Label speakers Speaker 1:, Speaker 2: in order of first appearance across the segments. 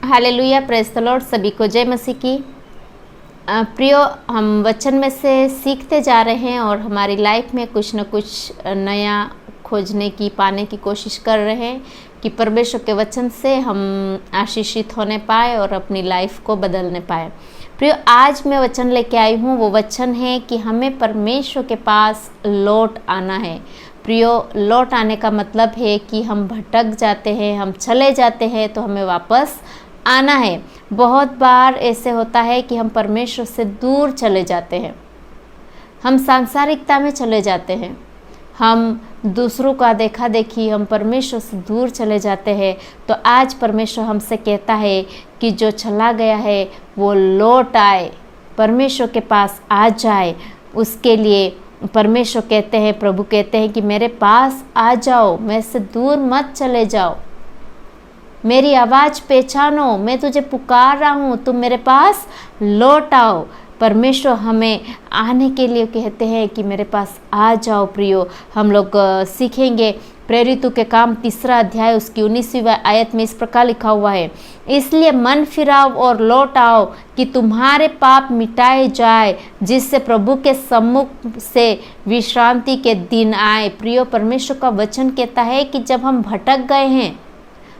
Speaker 1: Hallelujah, praise the Lord. सभी को जय मसीह की। प्रियो, हम वचन में से सीखते जा रहे हैं और हमारी लाइफ में कुछ न कुछ नया खोजने की, पाने की कोशिश कर रहे हैं कि परमेश्वर के वचन से हम आशीषित होने पाए और अपनी लाइफ को बदलने पाए। प्रियो, आज मैं वचन लेके आई हूँ। वो वचन है कि हमें परमेश्वर के पास लौट आना है। प्रियो, लौट आने का मतलब है कि हम भटक जाते हैं, हम चले जाते हैं, तो हमें वापस आना है। बहुत बार ऐसे होता है कि हम परमेश्वर से दूर चले जाते हैं, हम सांसारिकता में चले जाते हैं, हम दूसरों का देखा देखी, हम परमेश्वर से दूर चले जाते हैं। तो आज परमेश्वर हमसे कहता है कि जो चला गया है वो लौट आए, परमेश्वर के पास आ जाए। उसके लिए परमेश्वर कहते हैं, प्रभु कहते हैं कि मेरे पास आ जाओ, मेरे से दूर मत चले जाओ, मेरी आवाज़ पहचानो, मैं तुझे पुकार रहा हूँ, तुम मेरे पास लौट आओ। परमेश्वर हमें आने के लिए कहते हैं कि मेरे पास आ जाओ। प्रियो, हम लोग सीखेंगे प्रेरितों के काम 3 अध्याय उसकी 19वीं आयत में इस प्रकार लिखा हुआ है, इसलिए मन फिराओ और लौट आओ कि तुम्हारे पाप मिटाए जाए, जिससे प्रभु के सम्मुख से विश्रांति के दिन आए। प्रियो, परमेश्वर का वचन कहता है कि जब हम भटक गए हैं,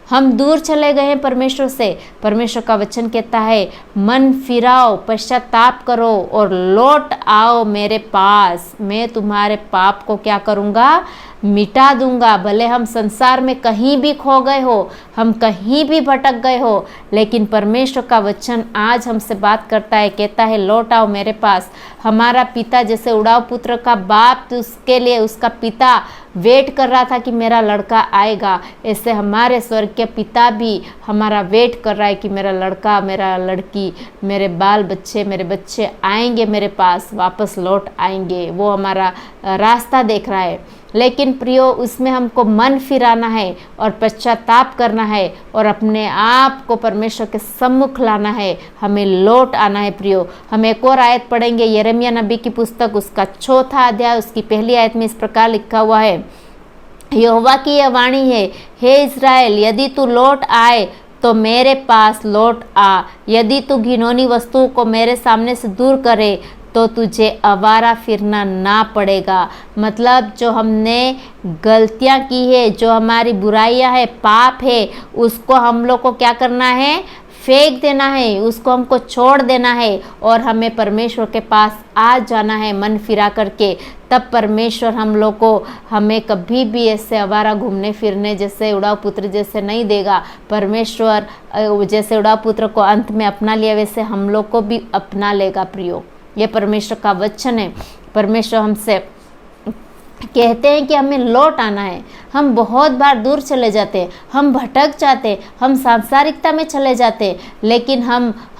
Speaker 1: हम दूर चले गए हैं परमेश्वर से, परमेश्वर का वचन कहता है मन फिराओ, पश्चाताप करो और लौट आओ मेरे पास। मैं तुम्हारे पाप को क्या करूँगा? मिटा दूंगा। भले हम संसार में कहीं भी खो गए हो, हम कहीं भी भटक गए हो, लेकिन परमेश्वर का वचन आज हमसे बात करता है, कहता है लौट आओ मेरे पास। हमारा पिता जैसे उड़ाव पुत्र का बाप उसके लिए उसका पिता वेट कर रहा था कि मेरा लड़का आएगा, ऐसे हमारे स्वर्ग के पिता भी हमारा वेट कर रहा है कि मेरा लड़का, मेरा लड़की, मेरे बाल बच्चे, मेरे बच्चे आएंगे मेरे पास, वापस लौट आएंगे। वो हमारा रास्ता देख रहा है। लेकिन प्रियो, उसमें हमको मन फिराना है और पश्चाताप करना है और अपने आप को परमेश्वर के सम्मुख लाना है, हमें लौट आना है। प्रियो, हम एक और आयत पढ़ेंगे, यिर्मयाह नबी की पुस्तक उसका 4 अध्याय उसकी 1 आयत में इस प्रकार लिखा हुआ है, यहोवा की यह वाणी है, हे इस्राएल, यदि तू लौट आए तो मेरे पास लौट आ, यदि तू घिनौनी वस्तुओं को मेरे सामने से दूर करे तो तुझे आवारा फिरना ना पड़ेगा। मतलब जो हमने गलतियां की है, जो हमारी बुराइयां है, पाप है, उसको हम लोग को क्या करना है? फेंक देना है, उसको हमको छोड़ देना है और हमें परमेश्वर के पास आ जाना है मन फिरा करके। तब परमेश्वर हम लोग को, हमें कभी भी ऐसे आवारा घूमने फिरने जैसे उड़ाव पुत्र जैसे नहीं देगा। परमेश्वर जैसे उड़ाव पुत्र को अंत में अपना लिया, वैसे हम लोग को भी अपना लेगा। प्रियो, ये परमेश्वर का वचन है। परमेश्वर हमसे कहते हैं कि हमें लौट आना है। हम बहुत बार दूर चले जाते हैं, हम भटक जाते हैं, हम सांसारिकता में चले जाते हैं, लेकिन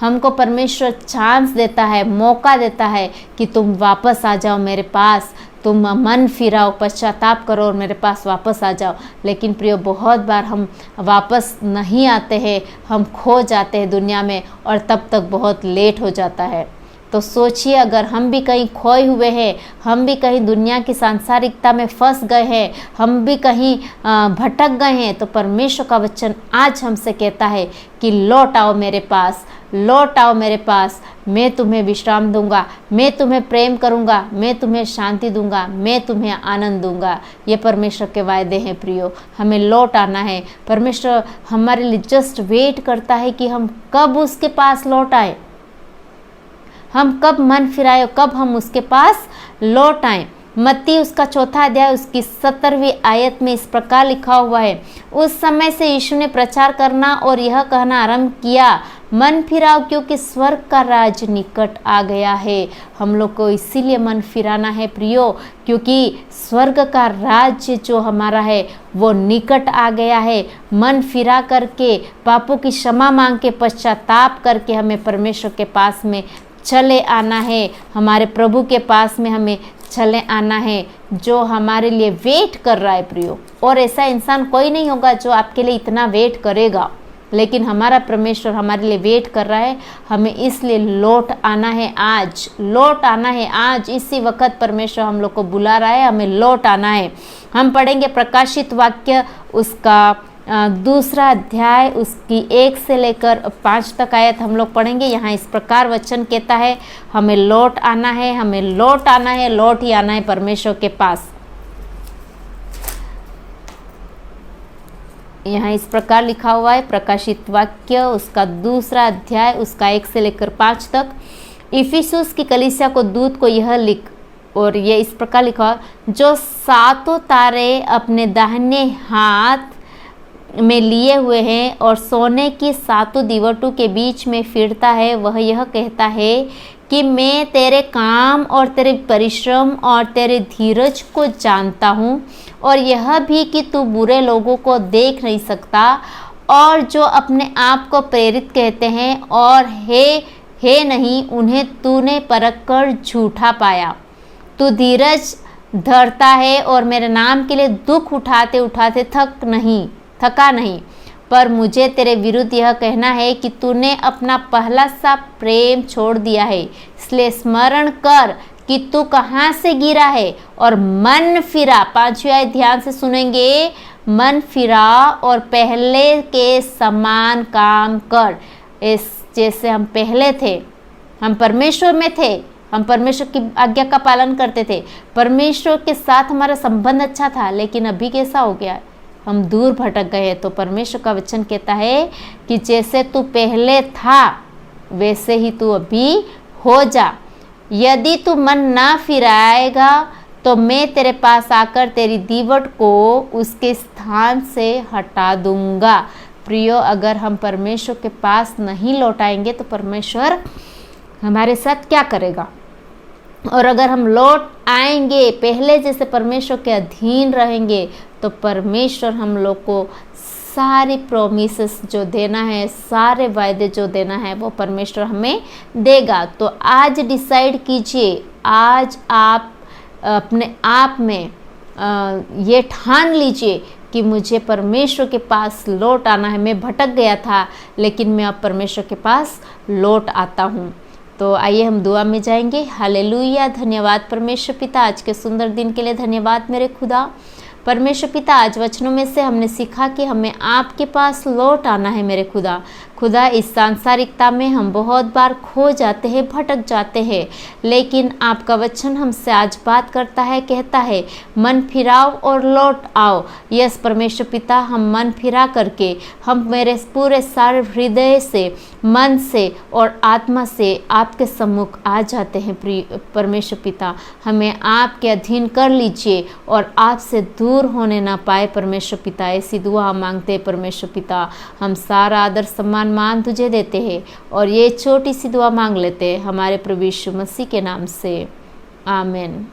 Speaker 1: हमको परमेश्वर चांस देता है, मौका देता है कि तुम वापस आ जाओ मेरे पास, तुम मन फिराओ, पश्चाताप करो और मेरे पास वापस आ जाओ। लेकिन प्रियो, बहुत बार हम वापस नहीं आते हैं, हम खो जाते हैं दुनिया में और तब तक बहुत लेट हो जाता है। तो सोचिए, अगर हम भी कहीं खोए हुए हैं, हम भी कहीं दुनिया की सांसारिकता में फंस गए हैं, हम भी कहीं भटक गए हैं, तो परमेश्वर का वचन आज हमसे कहता है कि लौट आओ मेरे पास, लौट आओ मेरे पास, मैं तुम्हें विश्राम दूंगा, मैं तुम्हें प्रेम करूंगा, मैं तुम्हें शांति दूंगा, मैं तुम्हें आनंद दूंगा। ये परमेश्वर के वायदे हैं। प्रियो, हमें लौट आना है। परमेश्वर हमारे लिए जस्ट वेट करता है कि हम कब उसके पास लौट आए, हम कब मन फिराए, कब हम उसके पास लौट आए। मत्ती उसका 4 अध्याय उसकी 17वीं आयत में इस प्रकार लिखा हुआ है, उस समय से यीशु ने प्रचार करना और यह कहना आरंभ किया, मन फिराओ क्योंकि स्वर्ग का राज निकट आ गया है। हम लोग को इसीलिए मन फिराना है प्रियो, क्योंकि स्वर्ग का राज्य जो हमारा है वो निकट आ गया है। मन फिरा करके, पापों की क्षमा मांग के, पश्चाताप करके हमें परमेश्वर के पास में चले आना है, हमारे प्रभु के पास में हमें चले आना है, जो हमारे लिए वेट कर रहा है प्रियो। और ऐसा इंसान कोई नहीं होगा जो आपके लिए इतना वेट करेगा, लेकिन हमारा परमेश्वर हमारे लिए वेट कर रहा है। हमें इसलिए लौट आना है आज, लौट आना है आज, इसी वक्त परमेश्वर हम लोग को बुला रहा है, हमें लौट आना है। हम पढ़ेंगे प्रकाशित वाक्य उसका दूसरा अध्याय उसकी 1 से लेकर 5 तक आयत हम लोग पढ़ेंगे। यहाँ इस प्रकार वचन कहता है, हमें लौट आना है, हमें लौट आना है, लौट ही आना है परमेश्वर के पास। यहाँ इस प्रकार लिखा हुआ है, प्रकाशित वाक्य उसका दूसरा अध्याय उसका 1 से लेकर 5 तक। इफिसुस की कलीसिया को दूत को यह लिख, और ये इस प्रकार लिखा, जो 7 तारे अपने दाहिने हाथ में लिए हुए हैं और सोने की 7 दीवटों के बीच में फिरता है, वह यह कहता है कि मैं तेरे काम और तेरे परिश्रम और तेरे धीरज को जानता हूँ, और यह भी कि तू बुरे लोगों को देख नहीं सकता, और जो अपने आप को प्रेरित कहते हैं और हे नहीं, उन्हें तूने परख कर झूठा पाया। तू धीरज धरता है और मेरे नाम के लिए दुख उठाते उठाते थका नहीं, पर मुझे तेरे विरुद्ध यह कहना है कि तूने अपना पहला सा प्रेम छोड़ दिया है। इसलिए स्मरण कर कि तू कहाँ से गिरा है और मन फिरा। 5वीं आयत ध्यान से सुनेंगे, मन फिरा और पहले के समान काम कर। इस जैसे हम पहले थे, हम परमेश्वर में थे, हम परमेश्वर की आज्ञा का पालन करते थे, परमेश्वर के साथ हमारा संबंध अच्छा था, लेकिन अभी कैसा हो गया, हम दूर भटक गए। तो परमेश्वर का वचन कहता है कि जैसे तू पहले था वैसे ही तू अभी हो जा। यदि तू मन ना फिराएगा तो मैं तेरे पास आकर तेरी दीवट को उसके स्थान से हटा दूंगा। प्रियो, अगर हम परमेश्वर के पास नहीं लौटाएंगे तो परमेश्वर हमारे साथ क्या करेगा? और अगर हम लौट आएंगे, पहले जैसे परमेश्वर के अधीन रहेंगे, तो परमेश्वर हम लोग को सारी प्रोमिसेस जो देना है, सारे वायदे जो देना है, वो परमेश्वर हमें देगा। तो आज डिसाइड कीजिए, आज आप अपने आप में ये ठान लीजिए कि मुझे परमेश्वर के पास लौट आना है। मैं भटक गया था, लेकिन मैं अब परमेश्वर के पास लौट आता हूँ। तो आइए हम दुआ में जाएंगे। हालेलुया। धन्यवाद परमेश्वर पिता, आज के सुंदर दिन के लिए धन्यवाद मेरे खुदा। परमेश्वर पिता, आज वचनों में से हमने सीखा कि हमें आपके पास लौट आना है मेरे खुदा। खुदा, इस सांसारिकता में हम बहुत बार खो जाते हैं, भटक जाते हैं, लेकिन आपका वचन हमसे आज बात करता है, कहता है मन फिराओ और लौट आओ। यस परमेश्वर पिता, हम मन फिरा करके हम मेरे पूरे सारे हृदय से, मन से और आत्मा से आपके सम्मुख आ जाते हैं। परमेश्वर पिता, हमें आपके अधीन कर लीजिए और आपसे दूर होने ना पाए परमेश्वर पिता। ऐसी दुआ मांगते हैं परमेश्वर पिता। हम सारा आदर सम्मान मान तुझे देते हैं और ये छोटी सी दुआ मांग लेते हैं हमारे प्रभु यीशु मसीह के नाम से, आमीन।